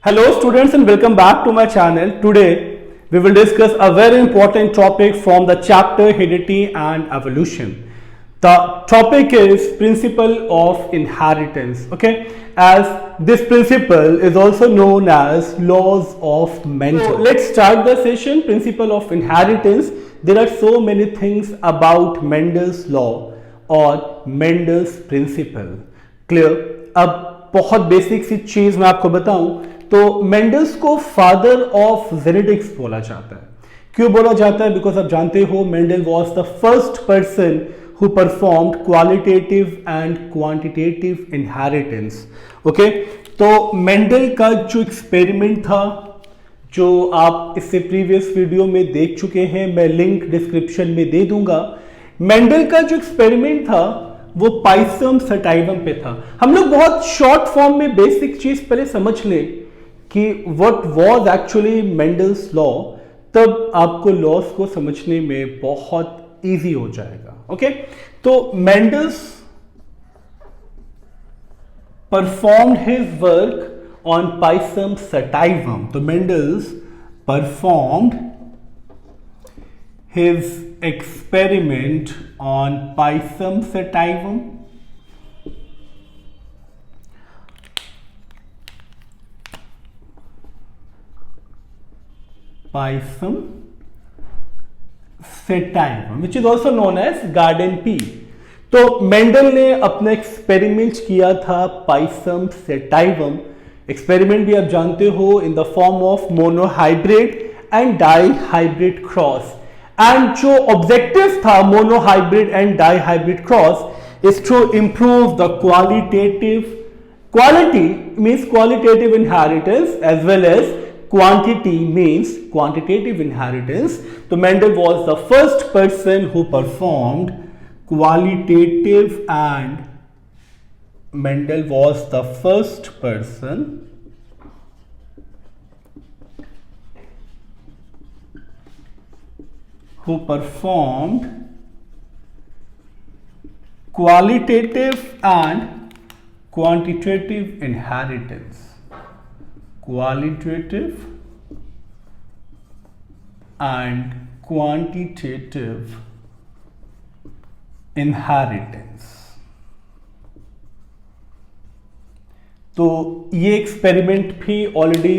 Hello students and welcome back to my channel. Today we will discuss a very important topic from the chapter Heredity and Evolution. The topic is principle of inheritance. Okay, as this principle is also known as laws of Mendel. So let's start the session. Principle of inheritance. There are so many things about Mendel's law or Mendel's principle. Clear? अब बहुत basic सी चीज मैं आपको बताऊं तो Mendel's को father of genetics बोला जाता है. क्यों बोला जाता है? बिकॉज आप जानते हो Mendel was the first person who performed qualitative and quantitative inheritance. Okay, तो मेंडल का जो एक्सपेरिमेंट था जो आप इससे प्रीवियस वीडियो में देख चुके हैं, मैं लिंक डिस्क्रिप्शन में दे दूंगा. मेंडल का जो एक्सपेरिमेंट था वो पाइसम सटाइवम पे था. हम लोग बहुत शॉर्ट फॉर्म में बेसिक चीज पहले समझ लें कि what was actually Mendel's law, तब आपको लॉस को समझने में बहुत इजी हो जाएगा. ओके, तो Mendel's performed his work on pisum sativum. तो Mendel's performed his experiment on Pisum sativum. Pisum sativum, which is also known as garden pea. तो मेंडल ने अपना एक्सपेरिमेंट किया था पाइसम सेटाइवम. एक्सपेरिमेंट भी आप जानते हो in the form of monohybrid and dihybrid cross. And जो ऑब्जेक्टिव था monohybrid and dihybrid cross is to improve the quality means qualitative inheritance as well as quantity means quantitative inheritance. तो Mendel was the first person who performed qualitative and Mendel was the first person who performed qualitative and quantitative inheritance. Qualitative and quantitative inheritance. तो ये experiment भी already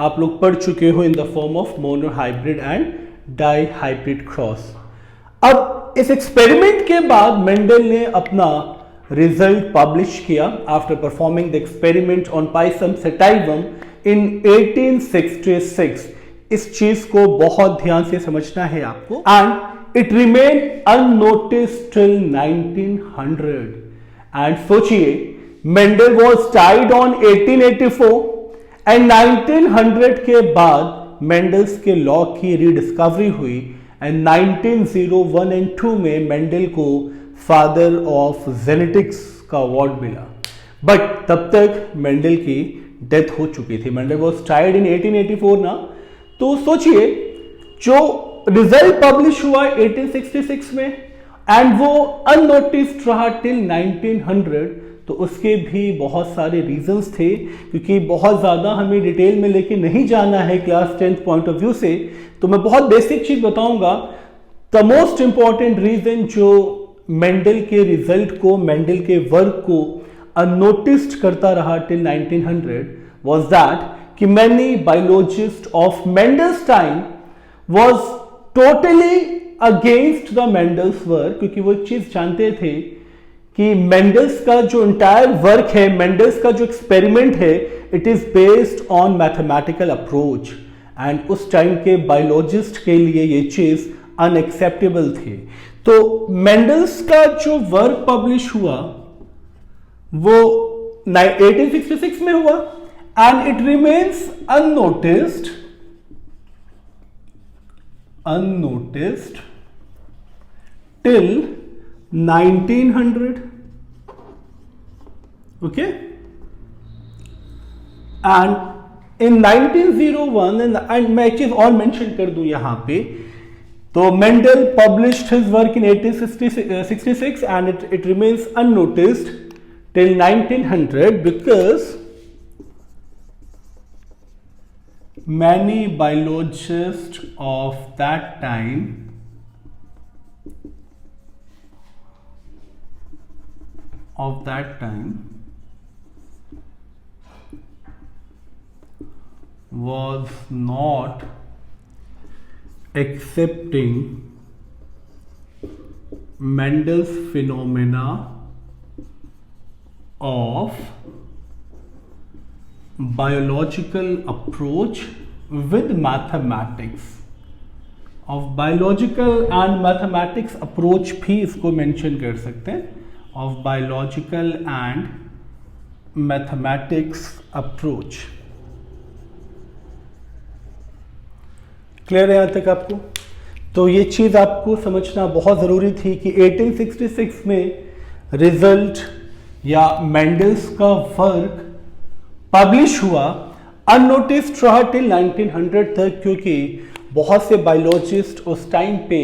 आप लोग पढ़ चुके हो in the form of monohybrid and dihybrid cross. अब इस एक्सपेरिमेंट के बाद मेंडल ने अपना रिजल्ट पब्लिश किया after performing the experiment on pisum sativum in 1866. इस चीज को बहुत ध्यान से समझना है आपको. And it remain unnoticed till 1900. And सोचिए, Mendel was died on 1884 and 1900 के बाद मेंडल्स के लॉ की रीडिस्कवरी हुई एंड 1901 एंड 2 में मेंडल को फादर ऑफ जेनेटिक्स का अवार्ड मिला. बट तब तक मेंडल की डेथ हो चुकी थी. मेंडल वाज डाइड इन 1884 ना. तो सोचिए, जो रिजल्ट पब्लिश हुआ 1866 में एंड वो अननोटिस्ड रहा टिल 1900, तो उसके भी बहुत सारे रीजंस थे. क्योंकि बहुत ज़्यादा हमें डिटेल में लेके नहीं जाना है class 10th point of view से, तो मैं बहुत बेसिक चीज़ बताऊंगा. द मोस्ट इंपॉर्टेंट रीजन जो मेंडल के रिजल्ट को, मेंडल के वर्क को अननोटिस्ड करता रहा टिल 1900 वाज दैट कि many biologist of Mendel's time was totally against the Mendel's work. क्योंकि वो चीज़ जानते थे कि मेंडल्स का जो इंटायर वर्क है, मेंडल्स का जो एक्सपेरिमेंट है, it is based on mathematical approach. And उस टाइम के बायोलॉजिस्ट के लिए ये चीज अनएक्सेप्टेबल थी. तो मेंडल्स का जो वर्क पब्लिश हुआ वो 1866 में हुआ and it remains unnoticed till 1900. Okay, and in 1901 and मैं एक चीज और मेंशन कर दूं यहां पे, तो Mendel published his work in 1866 and it remains unnoticed till 1900 because many biologists of that time was not accepting Mendel's phenomena of biological approach with mathematics. of biological and mathematics approach भी इसको mention कर सकते हैं, of biological and mathematics approach. Clear है यहाँ तक आपको? तो ये चीज़ आपको समझना बहुत ज़रूरी थी कि 1866 में रिजल्ट या मेंडल्स का वर्क पब्लिश हुआ, अननोटिस्ड रहा टिल 1900 तक, क्योंकि बहुत से बायोलॉजिस्ट उस टाइम पे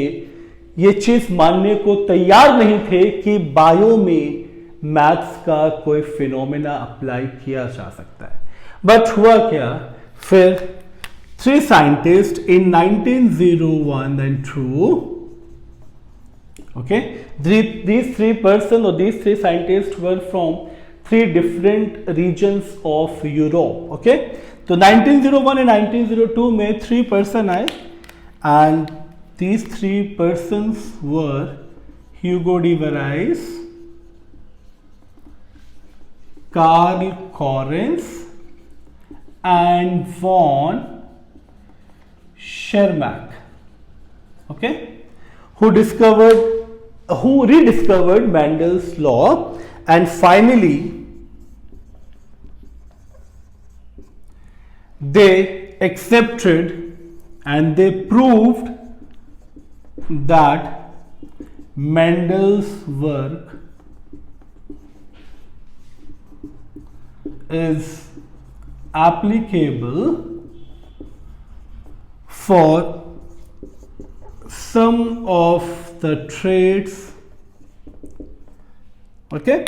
ये चीज़ मानने को तैयार नहीं थे कि बायो में मैथ्स का कोई फिनोमेना अप्लाई किया जा सकता है. बट हुआ क्या, फिर three scientists in 1901 and 2, okay, these three persons or these three scientists were from three different regions of Europe. Okay, तो 1901 and 1902 में three person आए, and these three persons were Hugo de Vries, Karl Correns and von Schermack, okay, who rediscovered Mendel's law, and finally they accepted and they proved that Mendel's work is applicable for some of the traits. Okay,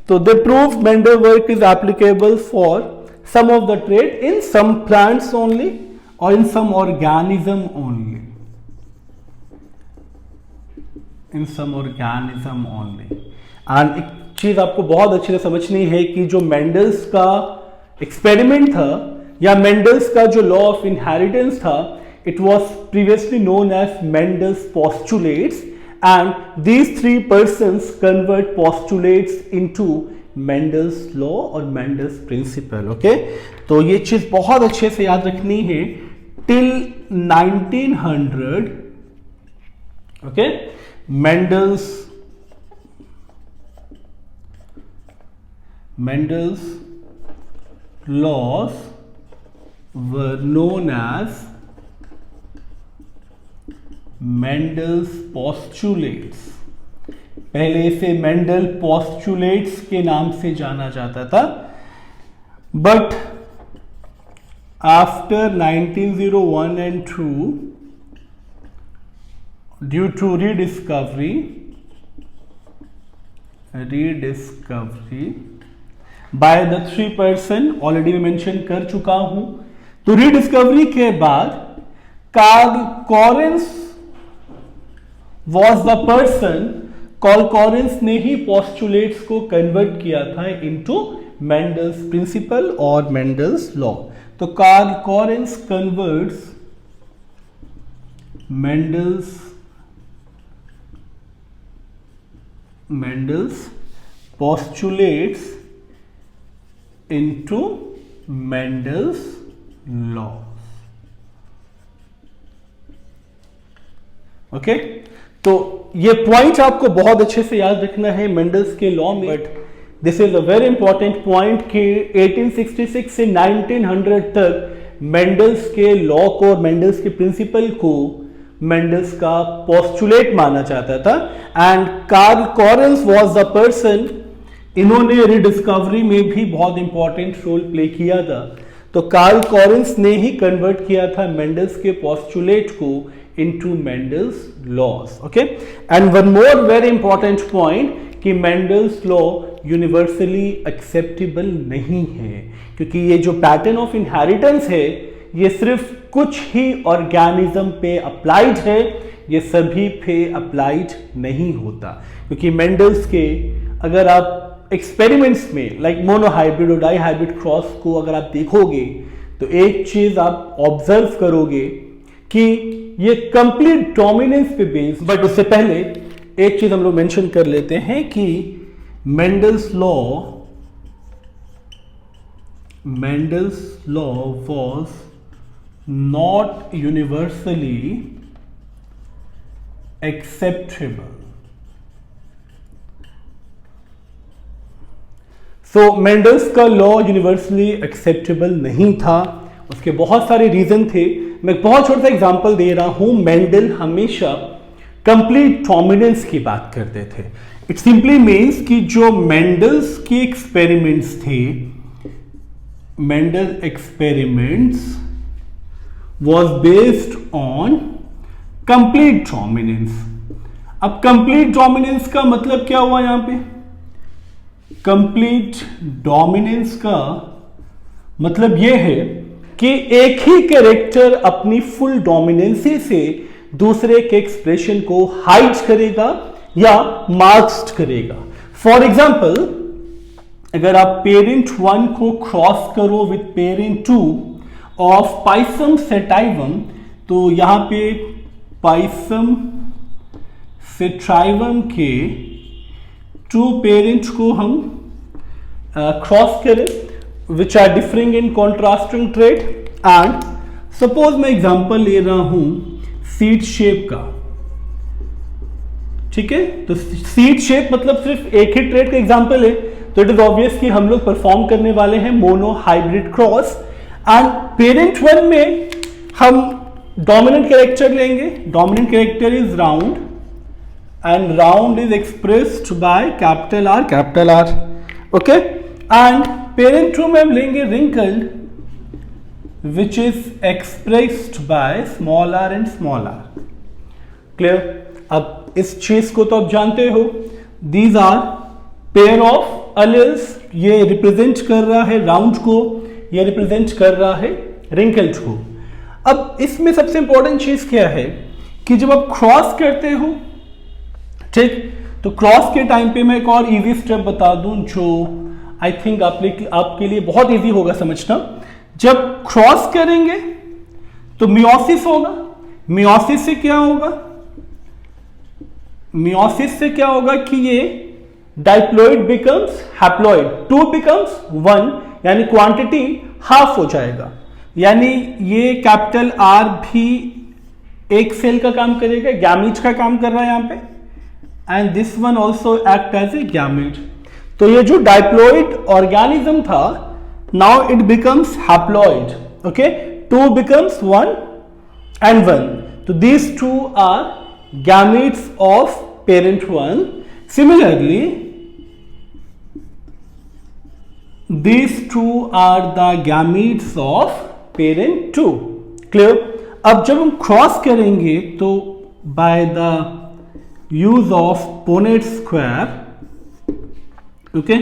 so they proved Mendel work is applicable for some of the trait in some plants only or in some organism only. In some organism only. And एक चीज आपको बहुत अच्छे से समझनी है कि जो मेंडल्स का एक्सपेरिमेंट था या मेंडल्स का जो लॉ ऑफ इनहेरिटेंस था, it was previously known as Mendel's postulates, and these three persons convert postulates into Mendel's law or Mendel's principle. Okay, तो ये चीज बहुत अच्छे से याद रखनी है. till 1900, okay, Mendel's laws were known as Mendel's postulates. पहले इसे मेंडल postulates के नाम से जाना जाता था, but after 1901 and 2, due to rediscovery by the three person, already मैं मेंशन कर चुका हूं. तो रीडिस्कवरी के बाद Carl Correns was the person, Carl Correns ने ही पोस्टुलेट्स को कन्वर्ट किया था इनटू मेंडल्स प्रिंसिपल और मेंडल्स लॉ. तो Carl Correns converts Mendel's postulates into Mendel's laws. Okay, तो ये पॉइंट आपको बहुत अच्छे से याद रखना है मेंडल्स के लॉ में. But this is a very important point कि 1866 से 1900 तक मेंडल्स के लॉ को और मेंडल्स के प्रिंसिपल को मेंडल्स का पोस्टुलेट माना जाता था. And Carl Correns was the person, इन्होंने रिडिस्कवरी में भी बहुत इंपॉर्टेंट रोल प्ले किया था. तो कार्ल कॉरेंस ने ही कन्वर्ट किया था मेंडल्स के पोस्टुलेट को into Mendel's laws. Okay, and one more very important point कि Mendel's law universally acceptable नहीं है, क्योंकि ये जो पैटर्न ऑफ इनहेरिटेंस है ये सिर्फ कुछ ही ऑर्गेनिज्म पे अप्लाइड है, ये सभी पे अप्लाइड नहीं होता। क्योंकि मेंडल्स के अगर आप एक्सपेरिमेंट्स में लाइक मोनोहाइब्रिड और डाईहाइब्रिड क्रॉस को अगर आप देखोगे तो एक चीज आप ऑब्जर्व करोगे कि ये कंप्लीट डोमिनेंस पे बेस्ड। बट उससे पहले एक चीज हम लोग मेंशन कर लेते हैं कि Mendel's law was not universally acceptable. So Mendel's का लॉ यूनिवर्सली एक्सेप्टेबल नहीं था, उसके बहुत सारे रीजन थे। मैं बहुत छोटा सा एग्जांपल दे रहा हूं। मेंडल हमेशा कंप्लीट डोमिनेंस की बात करते थे। इट सिंपली मीन्स कि जो मेंडल्स के एक्सपेरिमेंट्स थे, Mendel experiments was based on complete dominance। अब complete dominance का मतलब क्या हुआ यहां पे? complete dominance का मतलब यह है कि एक ही कैरेक्टर अपनी फुल डोमिनेंसी से दूसरे के एक्सप्रेशन को हाइड करेगा या मास्क करेगा। फॉर एग्जाम्पल, अगर आप पेरेंट 1 को क्रॉस करो with parent 2 of Pisum sativum, तो यहां पे पाइसम सेट्राइवम के 2 पेरेंट्स को हम क्रॉस करें which are differing in contrasting trait. And suppose मैं एग्जांपल ले रहा हूं सीड शेप का, ठीक है? तो सीड शेप मतलब सिर्फ एक ही ट्रेट का एग्जांपल है, तो इट इज ऑब्वियस कि हम लोग परफॉर्म करने वाले हैं monohybrid cross. And parent 1 में हम डोमिनेंट कैरेक्टर लेंगे। Dominant character is round and round is expressed by capital R, okay. And parent 2 में हम लेंगे wrinkled which is expressed by small R and small R. Clear? अब इस चीज को तो आप जानते हो, these are pair of alleles. ये रिप्रेजेंट कर रहा है राउंड को, ये रिप्रेजेंट कर रहा है रिंकल्ड को। अब इसमें सबसे इंपॉर्टेंट चीज क्या है कि जब आप क्रॉस करते हो, ठीक, तो क्रॉस के टाइम पे मैं एक और इजी स्टेप बता दूं जो आई थिंक आपके लिए बहुत इजी होगा समझना। जब क्रॉस करेंगे तो मियोसिस होगा। मियोसिस से क्या होगा? मियोसिस से क्या होगा कि ये डाइप्लॉइड बिकम्स हैप्लॉइड, 2 बिकम्स 1, यानी क्वांटिटी हाफ हो जाएगा। यानी ये कैपिटल आर भी एक सेल का काम करेगा, गैमीट का काम कर रहा है यहां पे, and this one also act as a gamete. तो ये जो डाइप्लॉइड ऑर्गेनिज्म था, now it becomes haploid, okay. 2 becomes 1 and 1, तो these 2 are gametes of parent 1. Similarly, these 2 are the gametes of parent 2. Clear? अब जब हम क्रॉस करेंगे तो by the use of Punnett square, okay,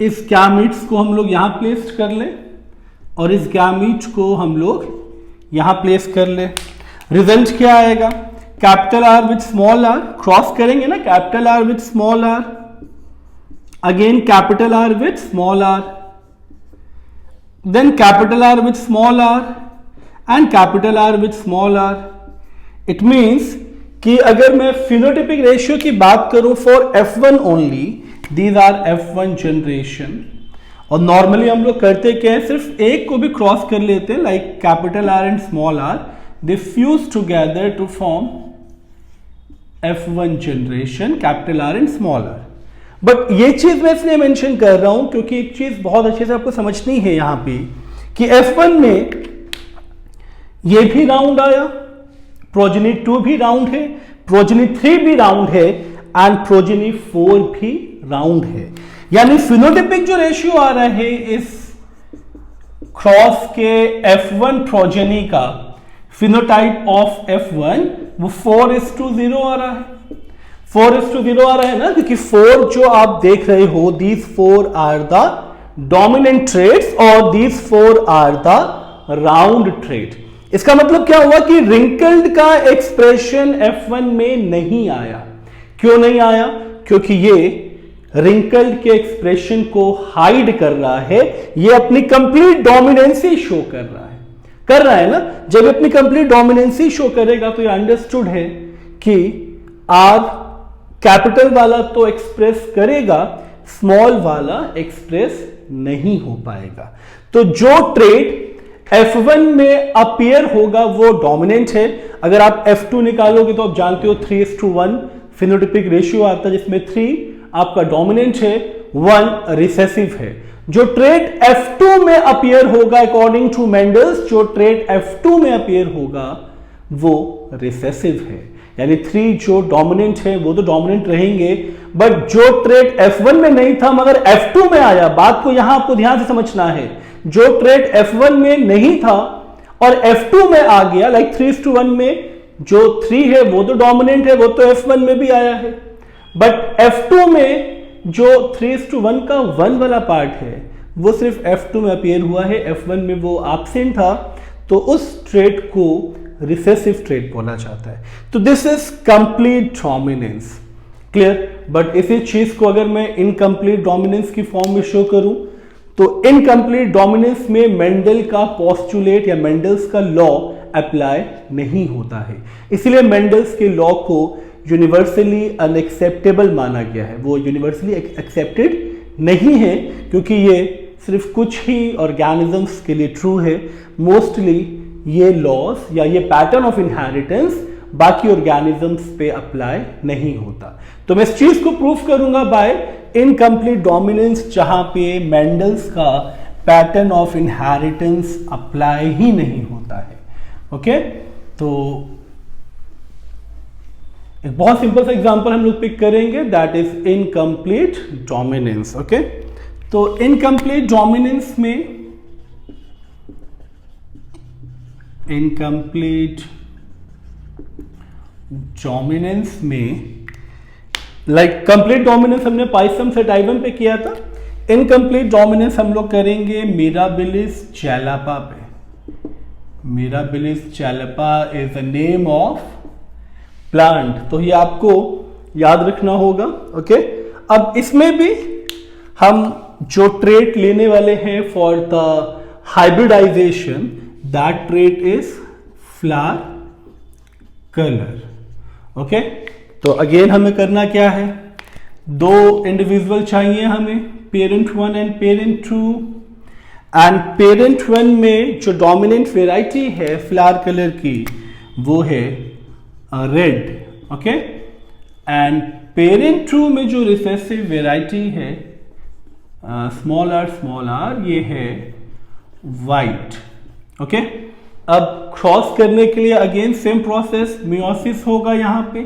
इस गैमीट्स को हम लोग यहां प्लेस कर ले और इस गैमीट को हम लोग यहां प्लेस कर ले। रिजल्ट क्या आएगा? Capital R with small R, cross करेंगे ना, capital R with small R, again capital R with small R, then capital R with small R and capital R with small R. It means कि अगर मैं phenotypic ratio की बात करूं for F1 only, these are F1 generation. और normally हम लोग करते क्या है, सिर्फ एक को भी क्रॉस कर लेते हैं, like capital R and small R, they fuse together to form F1 generation, capital R and small R. But ये चीज मैं इसलिए मेंशन कर रहा हूं क्योंकि एक चीज बहुत अच्छे से आपको समझनी है यहां पे कि F1 में ये भी राउंड आया, प्रोजेनी 2 भी राउंड है, प्रोजेनी 3 भी राउंड है एंड प्रोजेनी 4 भी राउंड है। यानी फिनोटाइपिक जो रेशियो आ रहा है इस क्रॉस के F1 प्रोजेनी का, फिनोटाइप ऑफ F1 वो 4:0 आ रहा है। 4:0 आ रहा है ना, क्योंकि 4 जो आप देख रहे हो, these 4 are the dominant traits और these 4 are the round trait. इसका मतलब क्या हुआ कि रिंकल्ड का एक्सप्रेशन F1 में नहीं आया। क्यों नहीं आया? क्योंकि ये रिंकल्ड के एक्सप्रेशन को हाइड कर रहा है, ये अपनी कंप्लीट डोमिनेंसी शो कर रहा है ना। जब अपनी कंप्लीट डोमिनेंसी शो करेगा तो ये अंडरस्टूड है कि R कैपिटल वाला तो एक्सप्रेस करेगा, स्मॉल वाला एक्सप्रेस नहीं हो पाएगा। तो जो ट्रेट F1 में अपीयर होगा वो डोमिनेंट है। अगर आप F2 निकालोगे तो आप जानते हो 3:1 फिनोटाइपिक रेशियो आता है, जिसमें 3 आपका डोमिनेंट है, 1 रिसेसिव है। जो ट्रेट F2 में अपीयर होगा अकॉर्डिंग टू मेंडल्स, जो ट्रेट F2 में अपीयर होगा वो रिसेसिव है। यानी 3 जो डोमिनेंट है वो तो डोमिनेंट रहेंगे, बट जो ट्रेट F1 में नहीं था मगर F2 में आया, बात को यहां आपको ध्यान से समझना है। जो ट्रेट F1 में नहीं था और F2 में आ गया, लाइक 3:1 में जो 3 है वो तो डोमिनेंट है, वो तो F1 में भी आया है, बट F2 में जो 3:1 का 1 वाला पार्ट है वो सिर्फ F2 में अपीयर हुआ है, F1 में वो एब्सेंट था, तो उस ट्रेट को रिसेसिव ट्रेट बोला जाता है। तो this is complete dominance, clear. But इसी चीज को अगर मैं इनकम्प्लीट डोमिनेंस की फॉर्म में शो करूं तो इनकम्प्लीट डोमिनेंस में मेंडल का पोस्टुलेट या मेंडल्स का लॉ अप्लाई नहीं होता है। इसलिए मेंडल्स के लॉ को यूनिवर्सली अनएक्सेप्टेबल माना गया है। वो यूनिवर्सली एक्सेप्टेड नहीं है क्योंकि ये सिर्फ कुछ ही ऑर्गेनिजम्स के लिए ट्रू है। मोस्टली ये लॉज या ये पैटर्न ऑफ इनहेरिटेंस बाकी ऑर्गेनिजम्स पे अप्लाई नहीं होता। तो मैं इस चीज को प्रूफ करूंगा बाय इनकम्प्लीट डोमिनेंस, जहां पे मेंडल्स का पैटर्न ऑफ इनहेरिटेंस अप्लाई ही नहीं होता है। ओके, तो एक बहुत सिंपल सा एग्जांपल हम लोग पिक करेंगे, that is incomplete dominance. Okay, तो इनकम्प्लीट डोमिनेंस में लाइक कंप्लीट डोमिनेंस हमने पाइसम सेटाइवम पे किया था, इनकम्प्लीट डोमिनेंस हम लोग करेंगे मिराबिलिस चैलापा पे। Mirabilis jalapa is the name of plant, तो ये आपको याद रखना होगा। ओके, अब इसमें भी हम जो ट्रेट लेने वाले हैं for the hybridisation, that trait is flower colour. Okay, तो अगेन हमें करना क्या है, 2 इंडिविजुअल चाहिए हमें, parent 1 and parent 2, and parent 1 में जो डोमिनेंट वेराइटी है फ्लावर कलर की वो है रेड। ओके, एंड पेरेंट 2 में जो रिसेसिव वेराइटी है स्मॉल आर ये है वाइट। ओके, अब क्रॉस करने के लिए अगेन सेम प्रोसेस, मियोसिस होगा। यहां पे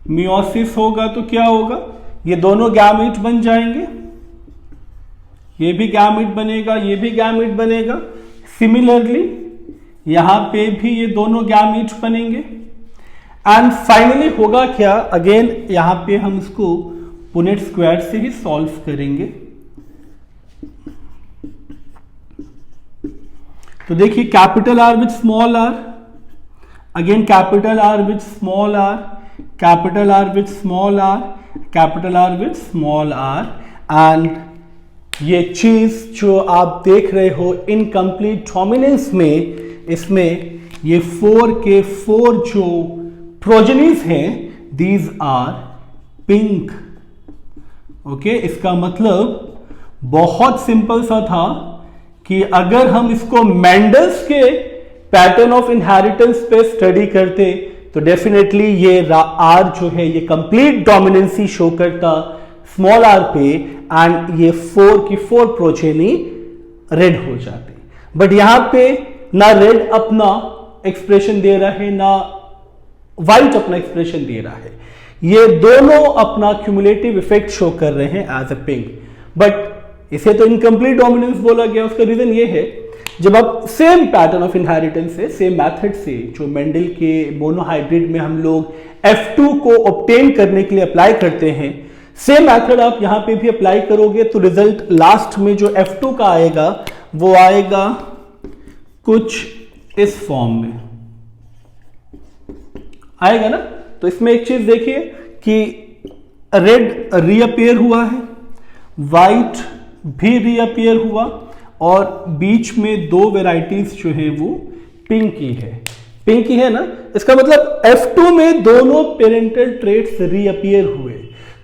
मियोसिस होगा तो क्या होगा, ये दोनों गैमेट बन जाएंगे, ये भी गैमेट बनेगा, ये भी गैमेट बनेगा। सिमिलरली यहां पे भी ये दोनों गैमेट बनेंगे। एंड फाइनली होगा क्या, अगेन यहां पे हम इसको पुनेट स्क्वायर से ही सॉल्व करेंगे। तो देखिए capital R with small R, again capital R with small R, capital R with small R, capital R with small R, and ये चीज जो आप देख रहे हो इनकम्प्लीट डोमिनेंस में, इसमें ये 4 के 4 जो प्रोजेनीज हैं, दीज आर पिंक। ओके, इसका मतलब बहुत सिंपल सा था कि अगर हम इसको मेंडल्स के पैटर्न ऑफ इनहेरिटेंस पे स्टडी करते तो डेफिनेटली ये आर जो है ये कंप्लीट डोमिनेंसी शो करता स्मॉल आर पे, एंड ये 4 की 4 प्रोजेनी रेड हो जाते। बट यहां पे ना रेड अपना एक्सप्रेशन दे रहा है ना व्हाइट अपना एक्सप्रेशन दे रहा है, ये दोनों अपना क्यूमुलेटिव इफेक्ट शो कर रहे हैं एज अ पिंक। बट इसे तो इनकम्प्लीट डोमिनेंस बोला गया, उसका रीजन ये है जब आप सेम पैटर्न ऑफ इनहेरिटेंस से, सेम मेथड से, जो मेंडल के मोनोहाइब्रिड में हम लोग F2 को ऑब्टेन करने के लिए अप्लाई करते हैं, सेम मेथड आप यहां पे भी अप्लाई करोगे तो रिजल्ट लास्ट में जो F2 का आएगा वो आएगा कुछ इस फॉर्म में आएगा ना। तो इसमें एक चीज देखिए कि रेड रीअपियर हुआ है, वाइट भी रीअपियर हुआ, और बीच में दो वेराइटीज जो है वो पिंकी है, पिंकी है ना। इसका मतलब F2 में दोनों पेरेंटल ट्रेट्स रीअपियर हुए,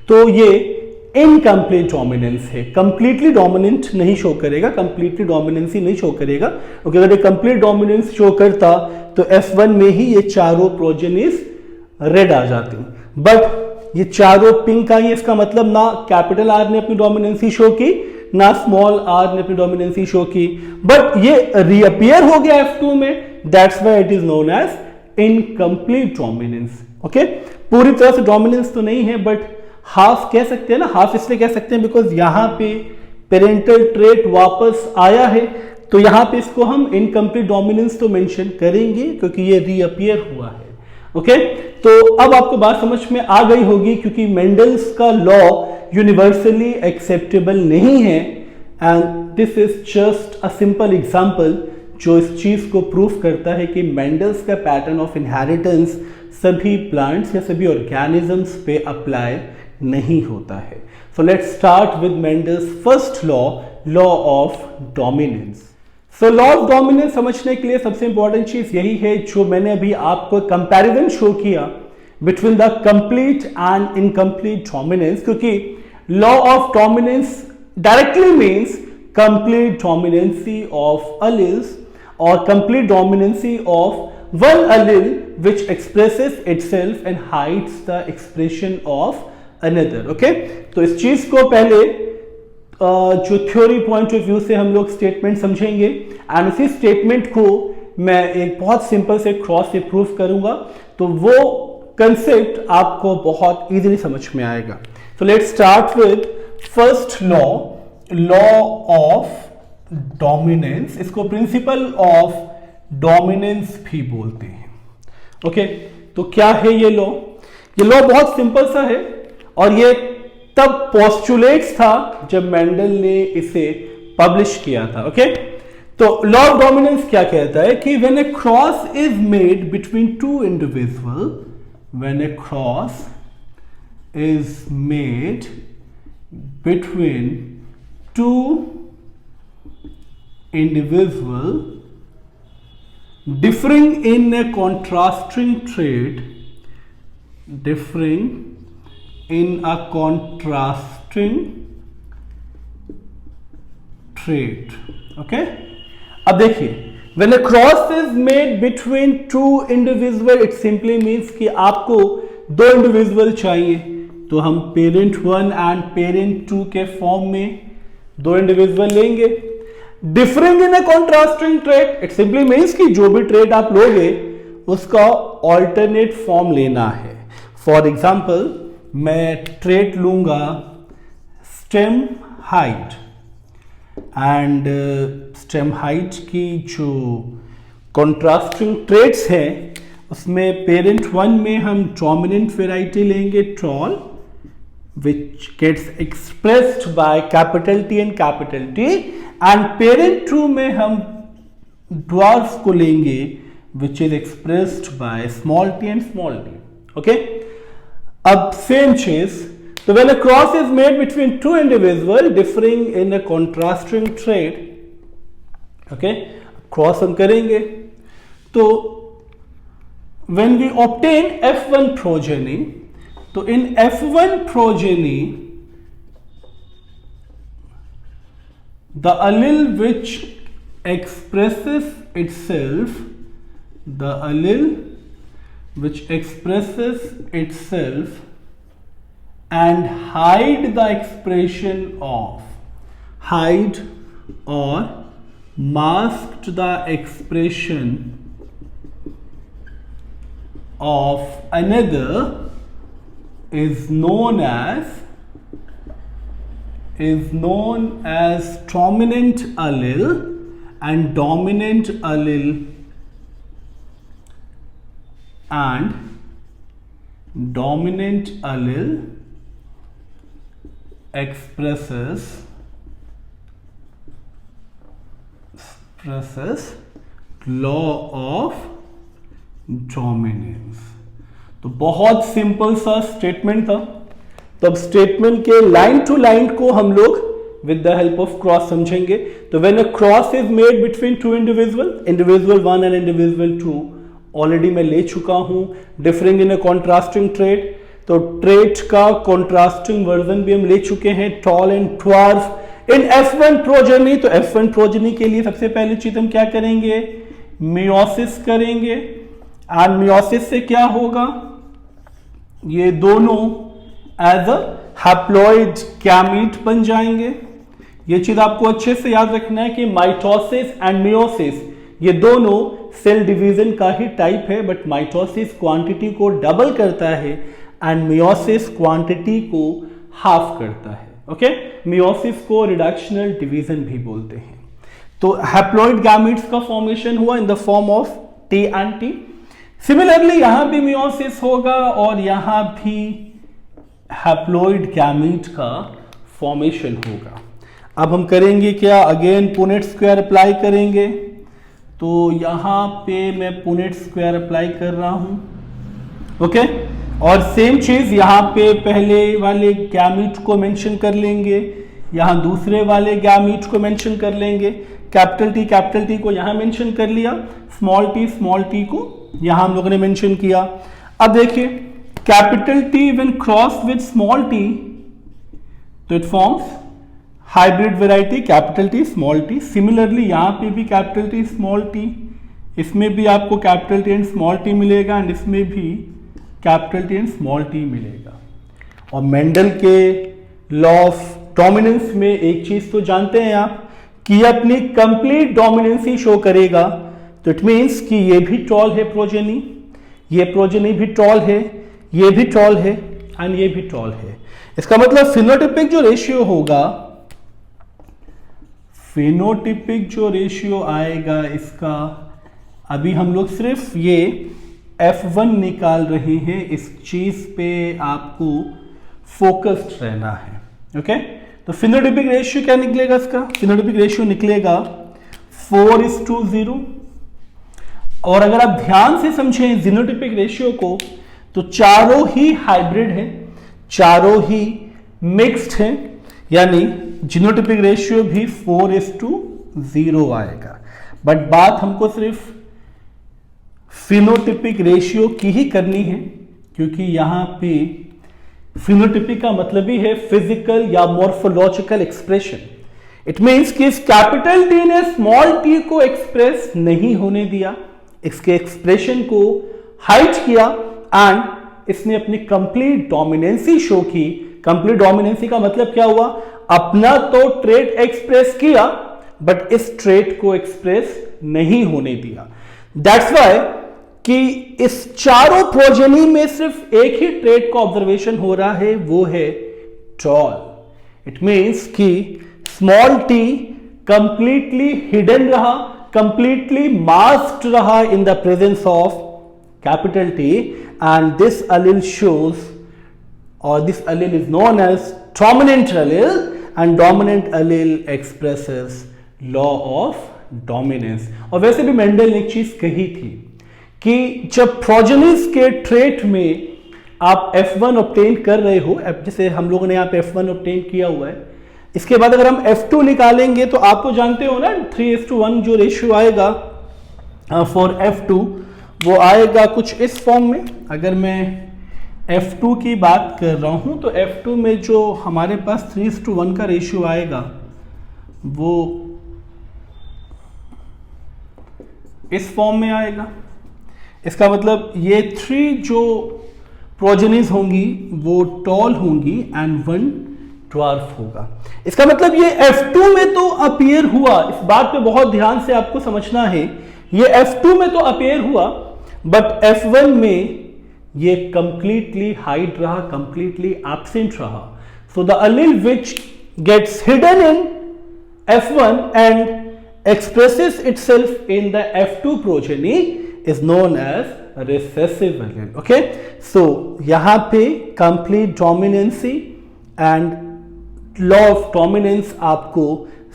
तो ये इनकम्प्लीट डोमिनेंस है, कंप्लीटली डोमिनेंट नहीं शो करेगा, कंप्लीटली डोमिनेंसी नहीं शो करेगा, क्योंकि अगर ये कंप्लीट डोमिनेंस शो करता तो F1 में ही ये चारों प्रोजेनिस रेड आ जाती, बट ये चारों पिंक आई। इसका मतलब ना कैपिटल आर ने अपनी डोमिनेंसी शो की, ना स्मॉल आर ने अपनी डोमिनेंसी शो की, बट ये रीअपियर हो गया F2 में, that's why it is known as incomplete dominance. Okay, पूरी तरह से डोमिनेंस तो नहीं है, बट हाफ कह सकते हैं ना। हाफ इसलिए कह सकते हैं बिकॉज यहां पे पेरेंटल ट्रेट वापस आया है, तो यहां पे इसको हम इनकम्प्लीट डोमिनेंस तो मेंशन करेंगे क्योंकि ये रीअपियर हुआ है। ओके, तो अब आपको बात समझ में आ गई होगी, क्योंकि मेंडल्स का लॉ यूनिवर्सली एक्सेप्टेबल नहीं है, and this is just a simple example जो इस चीज को प्रूफ करता है कि मेंडल्स का पैटर्न ऑफ इनहेरिटेंस सभी प्लांट्स या सभी ऑर्गेनिजम्स पे अप्लाई नहीं होता है। So let's start with Mendel's first law, law of dominance. So law of dominance समझने के लिए सबसे इंपॉर्टेंट चीज यही है जो मैंने अभी आपको कंपैरिजन शो किया between the complete and incomplete dominance, क्योंकि law of dominance directly means complete dominancy of alleles or complete dominancy of one allele which expresses itself and hides the expression of another. Okay, तो इस चीज को पहले जो theory point of view से हम लोग स्टेटमेंट समझेंगे, एंड उसी स्टेटमेंट को मैं एक बहुत सिंपल से क्रॉस से प्रूफ करूंगा, तो वो कंसेप्ट आपको बहुत इजीली समझ में आएगा। So let's start with first law, law of dominance. इसको प्रिंसिपल ऑफ डोमिनेंस भी बोलते हैं। ओके, तो क्या है ये लॉ? ये लॉ बहुत सिंपल सा है और ये तब पोस्टुलेट्स था जब मेंडल ने इसे पब्लिश किया था। ओके, तो लॉ ऑफ डोमिनेंस क्या कहता है कि when A cross is made between two individual, when A cross is made between two individual differing in a contrasting trait, differing in a contrasting trait. Okay, अब देखिए, when a cross is made between two individual, it simply means कि आपको दो individual चाहिए, तो हम parent 1 and parent 2 के form में दो इंडिविजुअल लेंगे। Differing in A contrasting trait, it simply means कि जो भी ट्रेट आप लोगे उसका ऑल्टरनेट फॉर्म लेना है। फॉर एग्जाम्पल, मैं ट्रेट लूंगा stem height, and stem height की जो कॉन्ट्रास्टिंग ट्रेट्स हैं उसमें पेरेंट 1 में हम डोमिनेंट वेराइटी लेंगे toll, which gets expressed by capital T and capital T, and parent 2 में हम dwarf को लेंगे which is expressed by small t and small t. Okay, अब same चीज, so when a cross is made between two individual differing in a contrasting trait, okay, cross हम करेंगे, तो when we obtain F1 progeny, तो in F1 progeny the allele which expresses itself, the allele which expresses itself and hide the expression of, hide or masked the expression of another is known as dominant allele, and dominant allele expresses law of dominance. तो बहुत simple सा statement था। तो अब statement के line to line को हम लोग with the help of cross समझेंगे। तो when a cross is made between two individual 1 and individual 2, already मैं ले चुका हूं। डिफरिंग इन अ कॉन्ट्रास्टिंग ट्रेट, तो ट्रेट का कॉन्ट्रास्टिंग वर्जन भी हम ले चुके हैं, tall and dwarf. In F1 progeny, तो F1 प्रोजेनी के लिए सबसे पहली चीज हम क्या करेंगे, मियोसिस करेंगे। एंड मियोसिस से क्या होगा, ये दोनों एज अ हैप्लॉइड गैमीट बन जाएंगे। ये चीज आपको अच्छे से याद रखना है कि माइटोसिस एंड मियोसिस ये दोनों सेल डिवीजन का ही टाइप है, बट माइटोसिस क्वांटिटी को डबल करता है एंड मियोसिस क्वांटिटी को हाफ करता है। ओके, मियोसिस को रिडक्शनल डिवीजन भी बोलते हैं। तो हैप्लॉइड गैमीट्स का फॉर्मेशन हुआ इन the form of T and T। Similarly यहां भी मियोसिस होगा और यहां भी हैप्लॉइड गैमीट का फॉर्मेशन होगा। अब हम करेंगे क्या, अगेन पुनेट स्क्वायर अप्लाई करेंगे। तो यहां पे मैं पुनेट स्क्वायर अप्लाई कर रहा हूं। ओके, और सेम चीज यहां पे पहले वाले गैमीट को मेंशन कर लेंगे, यहां दूसरे वाले गैमीट को मेंशन कर लेंगे। कैपिटल टी को यहां मेंशन कर लिया, स्मॉल टी को यहां हम लोगों ने मेंशन किया। अब देखिए capital T when cross with small T, तो it forms hybrid variety capital T small T. Similarly यहां पे भी कैपिटल टी स्मॉल टी, इसमें भी आपको capital T and small T मिलेगा एंड इसमें भी capital T and small T मिलेगा। और मेंडल के लॉ ऑफ डोमिनेंस में एक चीज तो जानते हैं आप कि अपनी कंप्लीट डोमिनेंसी शो करेगा। तो इट मीन्स कि ये भी टॉल है प्रोजेनी, ये प्रोजेनी भी टॉल है, ये भी टॉल है एंड ये भी टॉल है। इसका मतलब फिनोटिपिक जो रेशियो होगा, फिनोटिपिक जो रेशियो आएगा इसका, अभी हम लोग सिर्फ ये F1 निकाल रहे हैं, इस चीज पे आपको फोकस्ड रहना है। ओके, तो फिनोटिपिक रेशियो क्या निकलेगा इसका, फिनोटिपिक रेशियो निकलेगा 4:0। और अगर आप ध्यान से समझें जीनोटिपिक रेशियो को, तो चारों ही हाइब्रिड हैं, चारों ही मिक्स्ड हैं, यानी जीनोटिपिक रेशियो भी 4:0 आएगा। बट बात हमको सिर्फ फिनोटिपिक रेशियो की ही करनी है, क्योंकि यहां पे फिनोटिपिक का मतलब ही है फिजिकल या मॉर्फोलॉजिकल एक्सप्रेशन। इट मींस कि इस कैपिटल टी ने स्मॉल टी को एक्सप्रेस नहीं होने दिया, इसके एक्सप्रेशन को हाइड किया एंड इसने अपनी कंप्लीट डोमिनेंसी शो की। कंप्लीट डोमिनेंसी का मतलब क्या हुआ, अपना तो ट्रेट एक्सप्रेस किया बट इस ट्रेट को एक्सप्रेस नहीं होने दिया। दैट्स व्हाई कि इस चारों प्रोजेनी में सिर्फ एक ही ट्रेट का ऑब्जर्वेशन हो रहा है, वो है टॉल। इट मींस कि स्मॉल टी कंप्लीटली हिडन रहा, कंप्लीटली मास्क्ड रहा in the presence of capital T, and this allele shows, or this allele is known as dominant allele, and dominant allele expresses law of dominance। और वैसे भी Mendel ने एक चीज कही थी कि जब प्रोजेनिस के ट्रेट में आप F1 ऑब्टेन कर रहे हो, जैसे हम लोगों ने यहाँ पे F1 ऑब्टेन किया हुआ है, इसके बाद अगर हम F2 निकालेंगे तो आप तो जानते हो ना 3:1 जो रेशियो आएगा फॉर F2, वो आएगा कुछ इस फॉर्म में। अगर मैं F2 की बात कर रहा हूं तो F2 में जो हमारे पास 3:1 का रेशियो आएगा वो इस फॉर्म में आएगा। इसका मतलब ये 3 जो प्रोजेनीज होंगी वो टॉल होंगी एंड 1 ड्वार्फ होगा। इसका मतलब ये F2 में तो अपीयर हुआ, इस बात पे बहुत ध्यान से आपको समझना है, ये F2 में तो अपीयर हुआ बट F1 में ये कंप्लीटली हाइड रहा, कंप्लीटली एब्सेंट रहा। So the allele which gets hidden in F1 and expresses itself in the F2 progeny is known as recessive allele। okay, so यहां पे complete dominancy and law of dominance आपको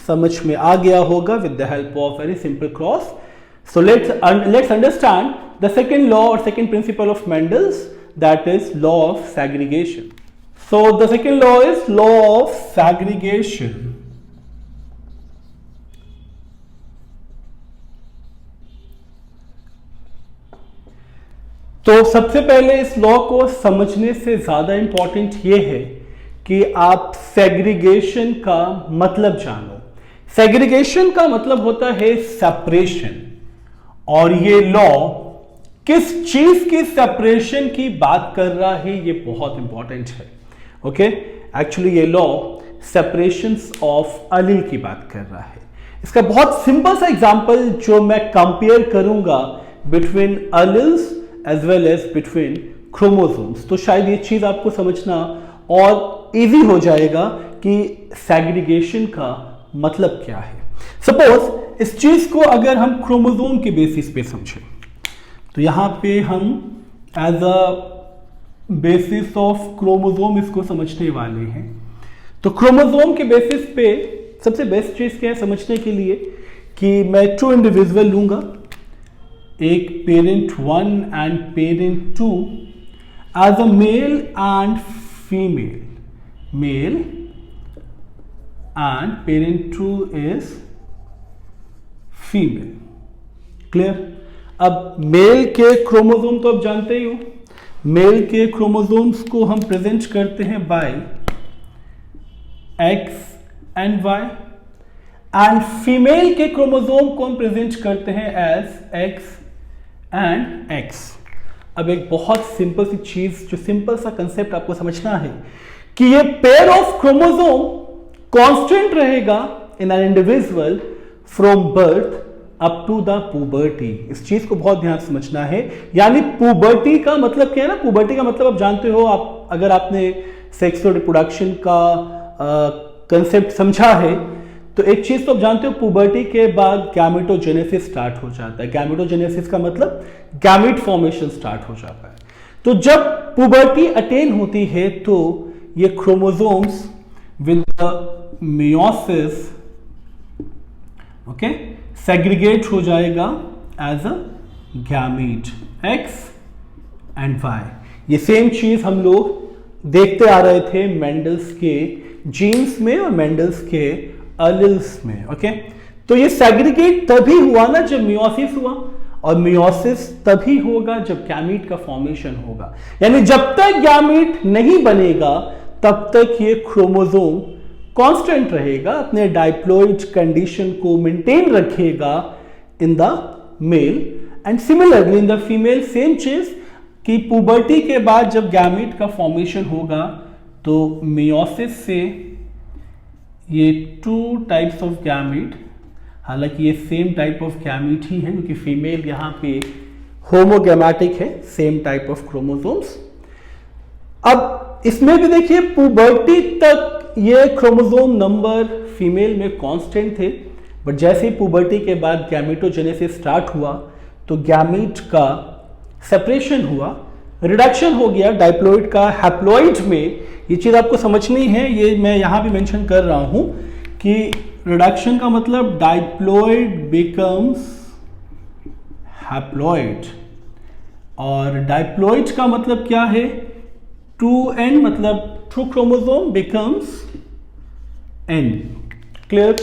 समझ में आ गया होगा with the help of very simple cross। So let's understand the second law or second principle of Mendel's, that is law of segregation. So the second law is law of segregation. तो सबसे पहले इस law को समझने से ज्यादा important ये है कि आप सेग्रीगेशन का मतलब जानो। सेग्रीगेशन का मतलब होता है सेपरेशन, और ये लॉ किस चीज की सेपरेशन की बात कर रहा है ये बहुत इंपॉर्टेंट है। ओके, एक्चुअली ये लॉ सेपरेशन ऑफ अलील की बात कर रहा है। इसका बहुत सिंपल सा एग्जांपल जो मैं कंपेयर करूंगा between alleles as well as between chromosomes, तो शायद ये चीज आपको समझना और इजी हो जाएगा कि सेग्रीगेशन का मतलब क्या है। सपोज इस चीज को अगर हम क्रोमोसोम के बेसिस पे समझें, तो यहां पे हम as a basis of chromosome इसको समझने वाले हैं। तो क्रोमोसोम के बेसिस पे सबसे बेस्ट चीज क्या है समझने के लिए कि मैं 2 इंडिविजुअल लूंगा, एक parent 1 and parent 2 as a male and female, male and parent 2 is female. Clear? अब मेल के क्रोमोसोम तो आप जानते ही हो, मेल के क्रोमोसोम्स को हम प्रेजेंट करते हैं by X and Y, and female के क्रोमोसोम को हम प्रेजेंट करते हैं एज एक्स एंड एक्स। अब एक बहुत सिंपल सी चीज, जो सिंपल सा कंसेप्ट आपको समझना है कि ये पेयर ऑफ क्रोमोसोम कांस्टेंट रहेगा in an individual from birth up to the puberty. इस चीज को बहुत ध्यान से समझना है। यानी पुबर्टी का मतलब क्या है ना, पुबर्टी का मतलब आप जानते हो, आप अगर आपने सेक्सुअल रिप्रोडक्शन का कंसेप्ट समझा है तो एक चीज तो आप जानते हो, पुबर्टी के बाद गैमेटोजेनेसिस स्टार्ट हो जाता है। गैमेटोजेनेसिस का मतलब गैमेट फॉर्मेशन स्टार्ट हो जाता है। तो जब पुबर्टी अटेन होती है तो ये chromosomes with the meiosis okay segregate हो जाएगा as a gamete X and Y. ये सेम चीज हम लोग देखते आ रहे थे मेंडल्स के जीन्स में और मेंडल्स के अलिल्स में। ओके, तो ये सेग्रीगेट तभी हुआ ना जब मियोसिस हुआ, और मियोसिस तभी होगा जब गैमीट का फॉर्मेशन होगा। यानी जब तक गैमीट नहीं बनेगा तब तक ये क्रोमोसोम कांस्टेंट रहेगा, अपने डाइप्लॉइड कंडीशन को मेंटेन रखेगा in the male, and similarly in the female same चीज कि पुबर्टी के बाद जब गैमीट का फॉर्मेशन होगा तो मियोसिस से ये 2 टाइप्स ऑफ गैमीट, हालांकि ये सेम टाइप ऑफ गैमीट ही है क्योंकि फीमेल यहां पे होमोगैमेटिक है, सेम टाइप ऑफ क्रोमोसोम्स। अब इसमें भी देखिए पुबर्टी तक ये क्रोमोसोम नंबर फीमेल में कांस्टेंट थे, बट जैसे ही पुबर्टी के बाद गैमेटोजेनेसिस स्टार्ट हुआ तो गैमीट का सेपरेशन हुआ, रिडक्शन हो गया डाइप्लॉइड का हैप्लॉइड में। ये चीज आपको समझनी है, ये मैं यहां भी मेंशन कर रहा हूं कि रिडक्शन का मतलब डाइप्लॉइड बिकम्स हैप्लॉइड, और डाइप्लॉइड का मतलब क्या है 2n, मतलब 2 क्रोमोसोम बिकम्स n। क्लियर?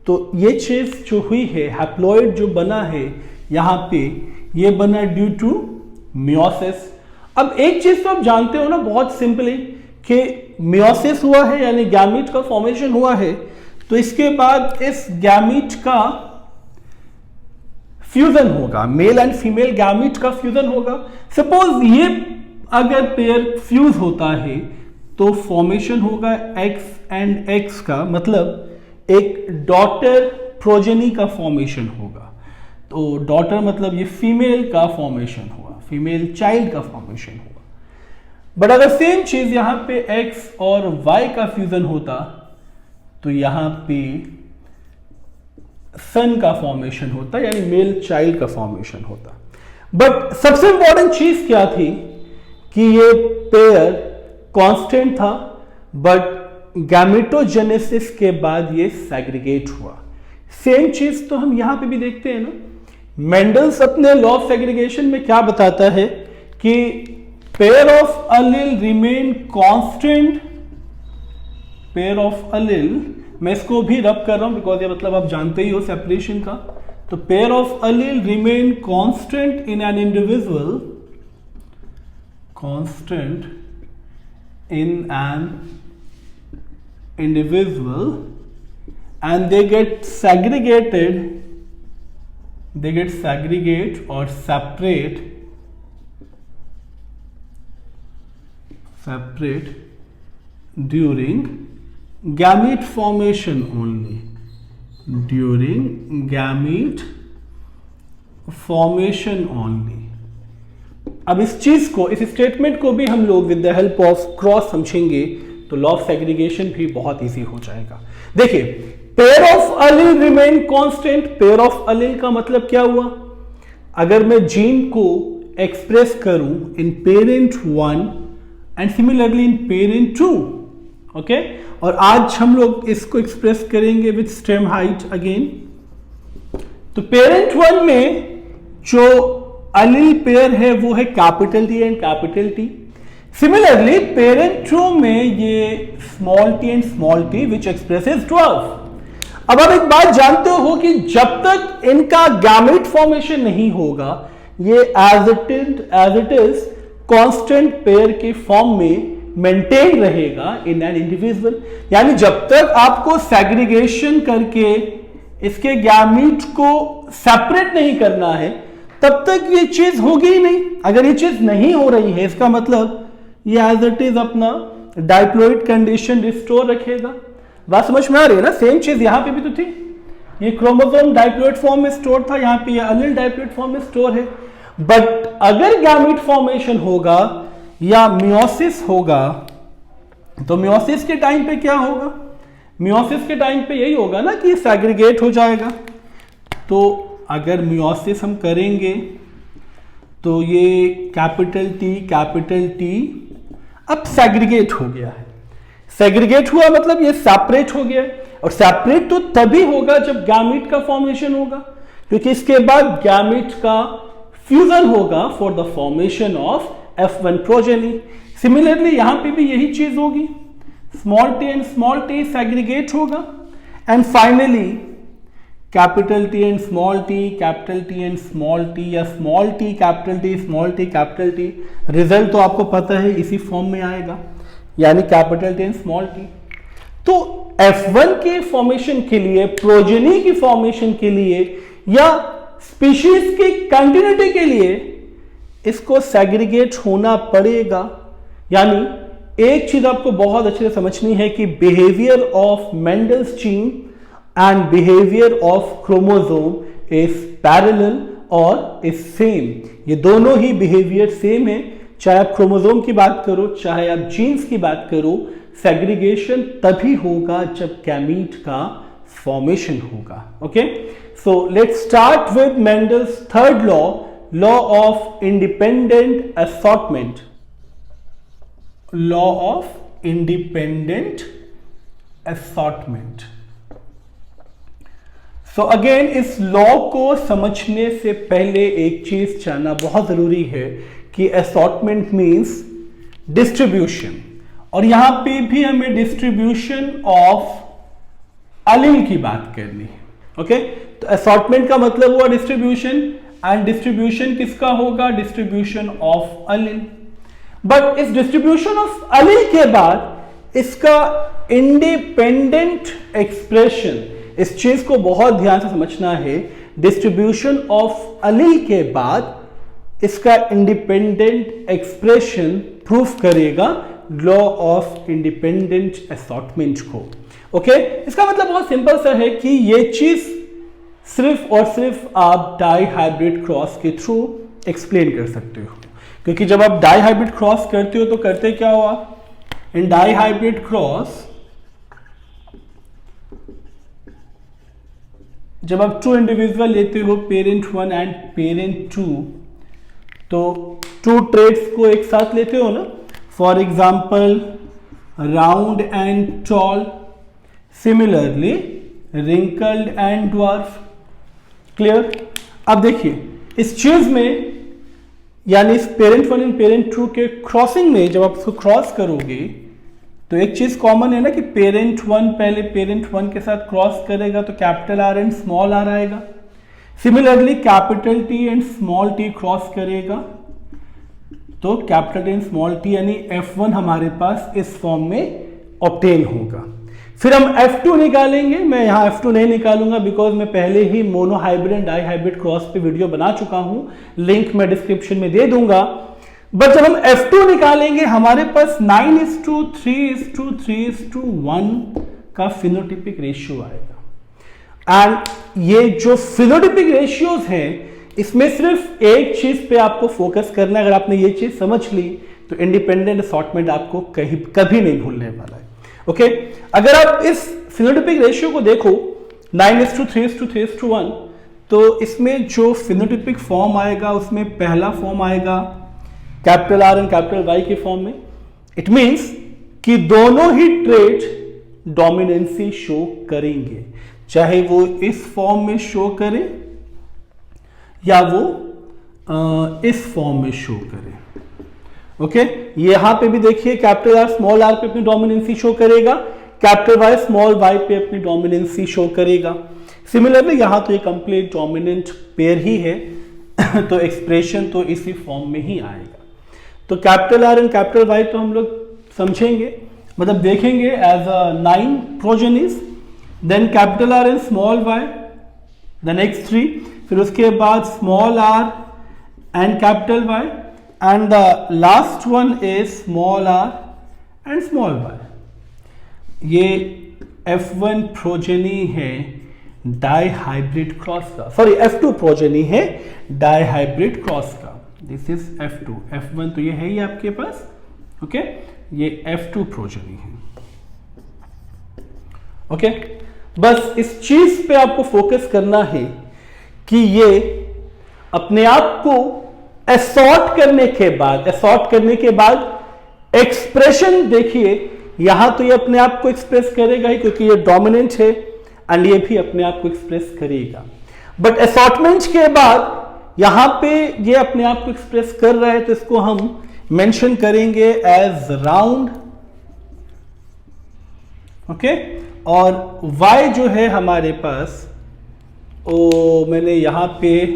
तो ये चीज जो हुई है, हैप्लॉइड जो बना है यहां पे, ये बना ड्यू टू मियोसिस। अब एक चीज तो आप जानते हो ना बहुत सिंपली कि मियोसिस हुआ है यानी गैमीट का फॉर्मेशन हुआ है, तो इसके बाद इस गैमीट का फ्यूजन होगा, मेल एंड फीमेल गैमीट का फ्यूजन होगा। सपोज ये अगर पेयर फ्यूज होता है तो फॉर्मेशन होगा एक्स एंड एक्स का, मतलब एक डॉटर प्रोजेनी का फॉर्मेशन होगा। तो डॉटर मतलब ये फीमेल का फॉर्मेशन हुआ, फीमेल चाइल्ड का फॉर्मेशन हुआ। बट अगर सेम चीज यहां पे एक्स और वाई का फ्यूजन होता तो यहां पे सन का फॉर्मेशन होता, यानी मेल चाइल्ड का फॉर्मेशन होता। बट सबसे इंपॉर्टेंट चीज क्या थी कि ये पेयर कांस्टेंट था, बट गैमेटोजेनेसिस के बाद ये सेग्रीगेट हुआ। सेम चीज तो हम यहां पे भी देखते हैं ना मेंडल्स अपने लॉ ऑफ सेग्रीगेशन में क्या बताता है कि pair of allele remain constant, pair of allele, मैं इसको भी रब कर रहा हूं बिकॉज ये मतलब आप जानते ही हो सेपरेशन का, तो pair of allele remain constant in an individual, constant in an individual and they get segregated or separate during gamete formation only, during gamete formation only। अब इस चीज को, इस स्टेटमेंट को भी हम लोग with the help of cross समझेंगे तो लॉ ऑफ सेग्रीगेशन भी बहुत इजी हो जाएगा। देखिए, pair of allele remain constant, pair of allele का मतलब क्या हुआ, अगर मैं जीन को एक्सप्रेस करूं in parent 1 and similarly in parent 2, okay, और आज हम लोग इसको एक्सप्रेस करेंगे विद स्टेम हाइट अगेन। तो पेरेंट 1 में जो अलील पेयर है वो है capital T and capital T. Similarly parent 2 में ये small T and small T which expresses 12। अब आप एक बात जानते हो कि जब तक इनका गैमेट फॉर्मेशन नहीं होगा ये as it is constant pair के फॉर्म में मेंटेन रहेगा इन एन इंडिविजुअल। यानी जब तक आपको सेग्रीगेशन करके इसके गैमेट को सेपरेट नहीं करना है तब तक ये चीज होगी ही नहीं। अगर ये चीज नहीं हो रही है इसका मतलब ये एज इट इज अपना डाइप्लॉइड कंडीशन रिस्टोर रखेगा। बात समझ में आ रही है ना? सेम चीज यहां पे भी तो थी, ये क्रोमोसोम डाइप्लॉइड फॉर्म में स्टोर था, यहां पे ये अलील डाइप्लॉइड फॉर्म में स्टोर है। बट अगर गैमेट फॉर्मेशन होगा या मियोसिस होगा तो मियोसिस के टाइम पे क्या होगा, मियोसिस के टाइम पे यही होगा ना कि सेग्रीगेट हो जाएगा। तो अगर मियोसिस हम करेंगे तो ये कैपिटल टी अब सेग्रीगेट हो गया है। सेग्रीगेट हुआ मतलब ये सेपरेट हो गया, और सेपरेट तो तभी होगा जब गैमेट का फॉर्मेशन होगा, क्योंकि इसके बाद गैमेट का फ्यूजन होगा for the formation of F1 progeny. Similarly यहां पे भी यही चीज होगी, small T and small T segregate होगा and finally capital T and small T, capital T and small T, या small T capital T, small T capital T, result तो आपको पता है इसी फॉर्म में आएगा, यानी capital T and small T. तो F1 के फॉर्मेशन के लिए, प्रोजेनी की फॉर्मेशन के लिए या स्पीशीज की कंटिन्यूटी के लिए इसको सेग्रीगेट होना पड़ेगा। यानी एक चीज आपको बहुत अच्छे से समझनी है कि behaviour of Mendel's gene and behavior of chromosome is parallel और is same। ये दोनों ही behavior same है, चाहे आप क्रोमोसोम की बात करो चाहे आप जीन्स की बात करो, सेग्रीगेशन तभी होगा जब गैमीट का फॉर्मेशन होगा। Okay, so let's start with Mendel's third law, law of independent assortment. Law of independent assortment. So again इस लॉ को समझने से पहले एक चीज जानना बहुत जरूरी है कि असॉर्टमेंट मींस डिस्ट्रीब्यूशन, और यहां पे भी हमें डिस्ट्रीब्यूशन ऑफ अलील की बात करनी है। ओके, तो असॉर्टमेंट का मतलब हुआ डिस्ट्रीब्यूशन, एंड डिस्ट्रीब्यूशन किसका होगा, डिस्ट्रीब्यूशन ऑफ अलील। बट इस डिस्ट्रीब्यूशन ऑफ अलील के बाद इसका इंडिपेंडेंट एक्सप्रेशन, इस चीज को बहुत ध्यान से समझना है, डिस्ट्रीब्यूशन ऑफ अलील के बाद इसका इंडिपेंडेंट एक्सप्रेशन प्रूफ करेगा लॉ ऑफ इंडिपेंडेंट असॉर्टमेंट को। ओके, इसका मतलब बहुत सिंपल सा है कि ये चीज सिर्फ और सिर्फ आप डाई हाइब्रिड क्रॉस के थ्रू एक्सप्लेन कर सकते हो, क्योंकि जब आप डाई हाइब्रिड क्रॉस करते हो तो करते क्या हो आप, इन डाई हाइब्रिड क्रॉस जब आप टू इंडिविजुअल लेते हो, पेरेंट 1 एंड पेरेंट 2, तो टू ट्रेड्स को एक साथ लेते हो ना, for example round and tall, similarly wrinkled and dwarf. Clear? अब देखिए इस चीज में, यानी इस parent one and parent two के क्रॉसिंग में जब आप इसको क्रॉस करोगे तो एक चीज कॉमन है ना कि पेरेंट वन पहले पेरेंट वन के साथ क्रॉस करेगा तो capital R and small R आएगा। Similarly capital T and small T cross करेगा तो capital T and small T यानी F1 हमारे पास इस फॉर्म में ऑब्टेन होगा। फिर हम F2 निकालेंगे। मैं यहां F2 नहीं निकालूंगा बिकॉज मैं पहले ही monohybrid and dihybrid cross पे वीडियो बना चुका हूं, लिंक मैं डिस्क्रिप्शन में दे दूंगा। बट जब हम F2 निकालेंगे हमारे पास 9:3:3:1 का फिनोटिपिक रेशियो आएगा। एंड ये जो फिनोटिपिक रेशियोज हैं इसमें सिर्फ एक चीज पे आपको फोकस करना है। अगर आपने ये चीज समझ ली तो इंडिपेंडेंट असॉर्टमेंट आपको कभी नहीं भूलने वाला है। ओके, अगर आप इस फिनोटिपिक रेशियो को देखो 9:3:3:1 तो इसमें जो फिनोटिपिक फॉर्म आएगा उसमें पहला फॉर्म आएगा capital R and capital Y के फॉर्म में। इट मींस कि दोनों ही ट्रेट डोमिनेंसी शो करेंगे, चाहे वो इस फॉर्म में शो करें या वो इस फॉर्म में शो करें। ओके, यहां पे भी देखिए कैपिटल आर स्मॉल आर पे अपनी डोमिनेंसी शो करेगा, कैपिटल वाई स्मॉल वाई पे अपनी डोमिनेंसी शो करेगा। सिमिलरली यहां तो ये कंप्लीट डोमिनेंट पेयर ही है तो एक्सप्रेशन तो इसी फॉर्म में ही आएगा। तो capital R and capital Y तो हम लोग समझेंगे, मतलब देखेंगे as a 9 progenies, then capital R and small Y, then x3, फिर उसके बाद small R and capital Y, and the last one is small r and small y. ये F1 प्रोजेनी है डाई हाइब्रिड क्रॉस का, sorry F2 progeny है die hybrid cross का। This is F2, F1 तो ये है ही आपके पास। ओके, ये F2 प्रोजेनी है। ओके, बस इस चीज पे आपको फोकस करना है कि ये अपने आप को असॉर्ट करने के बाद एक्सप्रेशन देखिए, यहां तो ये अपने आप को एक्सप्रेस करेगा ही क्योंकि ये डोमिनेंट है एंड ये भी अपने आप को एक्सप्रेस करेगा। बट असॉर्टमेंट के बाद यहां पे ये अपने आप को एक्सप्रेस कर रहा है तो इसको हम मेंशन करेंगे एज राउंड। ओके, और y जो है हमारे पास, ओ मैंने यहां पे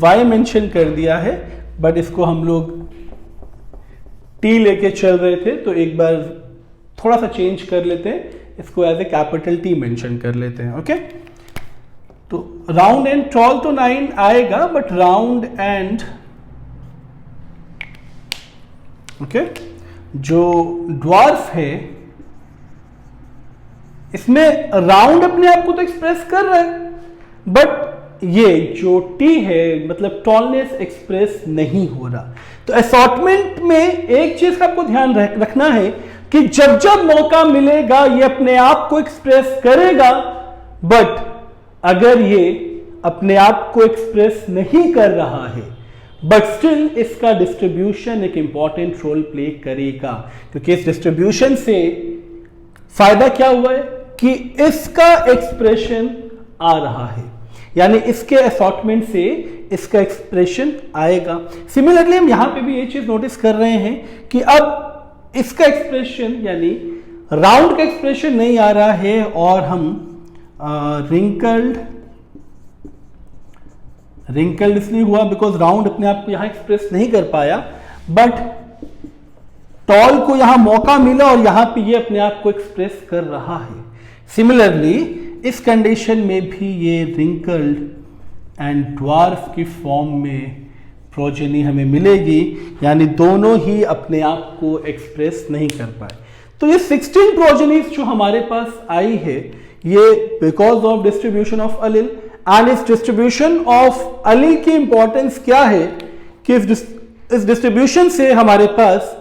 y मेंशन कर दिया है बट इसको हम लोग t लेके चल रहे थे तो एक बार थोड़ा सा चेंज कर लेते हैं, इसको as a capital T mention कर लेते हैं। ओके, तो राउंड एंड टॉल तो 9 आएगा बट राउंड एंड ओके जो ड्वार्फ है इसमें राउंड अपने आप को तो एक्सप्रेस कर रहा है बट ये जो T है मतलब टॉलनेस एक्सप्रेस नहीं हो रहा। तो असॉर्टमेंट में एक चीज का आपको ध्यान रखना है कि जब जब मौका मिलेगा ये अपने आप को एक्सप्रेस करेगा, बट अगर ये अपने आप को एक्सप्रेस नहीं कर रहा है बट स्टिल इसका डिस्ट्रीब्यूशन एक इंपॉर्टेंट रोल प्ले करेगा, क्योंकि इस डिस्ट्रीब्यूशन से फायदा क्या हुआ है कि इसका एक्सप्रेशन आ रहा है, यानी इसके असॉर्टमेंट से इसका एक्सप्रेशन आएगा। सिमिलरली हम यहां पे भी ये चीज नोटिस कर रहे हैं कि अब इसका एक्सप्रेशन यानी राउंड का एक्सप्रेशन नहीं आ रहा है और हम रिंकल्ड इसलिए हुआ बिकॉज राउंड अपने आप को यहां एक्सप्रेस नहीं कर पाया बट टॉल को यहां मौका मिला और यहां पे ये अपने आप को एक्सप्रेस कर रहा है। सिमिलरली इस कंडीशन में भी ये रिंकल्ड एंड ड्वार्फ की फॉर्म में प्रोजेनी हमें मिलेगी, यानी दोनों ही अपने आप को एक्सप्रेस नहीं कर पाए। तो ये 16 प्रोजेनीज जो हमारे पास आई है ये because of distribution of allele. And इस डिस्ट्रीब्यूशन ऑफ अलील की इंपॉर्टेंस क्या है कि इस डिस्ट्रीब्यूशन से हमारे पास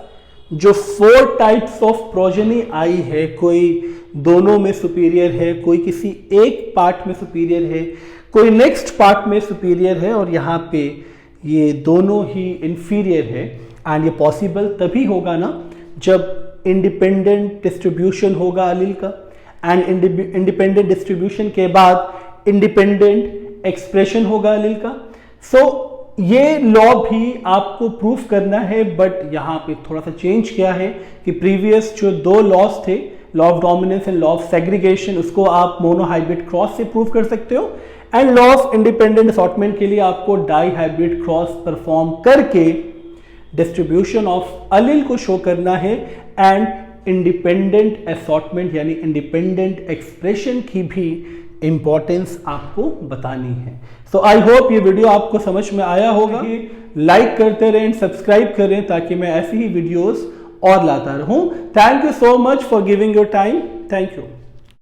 जो 4 टाइप्स ऑफ प्रोजेनी आई है, कोई दोनों में सुपीरियर है, कोई किसी एक पार्ट में सुपीरियर है, कोई नेक्स्ट पार्ट में सुपीरियर है और यहाँ पे ये दोनों ही इंफीरियर है। एंड ये पॉसिबल तभी होगा ना जब इंडिपेंडेंट डिस्ट्रीब्यूशन होगा अलील का, एंड इंडिपेंडेंट डिस्ट्रीब्यूशन के बाद इंडिपेंडेंट एक्सप्रेशन होगा अलील का। सो ये लॉ भी आपको प्रूफ करना है, बट यहाँ पे थोड़ा सा चेंज किया है कि प्रीवियस जो 2 लॉस थे, law of dominance and law of segregation, उसको आप मोनोहाइब्रिड क्रॉस से प्रूव कर सकते हो, and law of independent assortment के लिए आपको डाई हाइब्रिड क्रॉस परफॉर्म करके डिस्ट्रीब्यूशन ऑफ अलील को शो करना है एंड इंडिपेंडेंट असॉर्टमेंट यानी इंडिपेंडेंट एक्सप्रेशन की भी इंपॉर्टेंस आपको बतानी है। सो आई होप ये वीडियो आपको समझ में आया होगा। लाइक करते रहें, सब्सक्राइब करें ताकि मैं ऐसी ही वीडियोस और लाता रहूं। Thank you so much for giving your time. Thank you.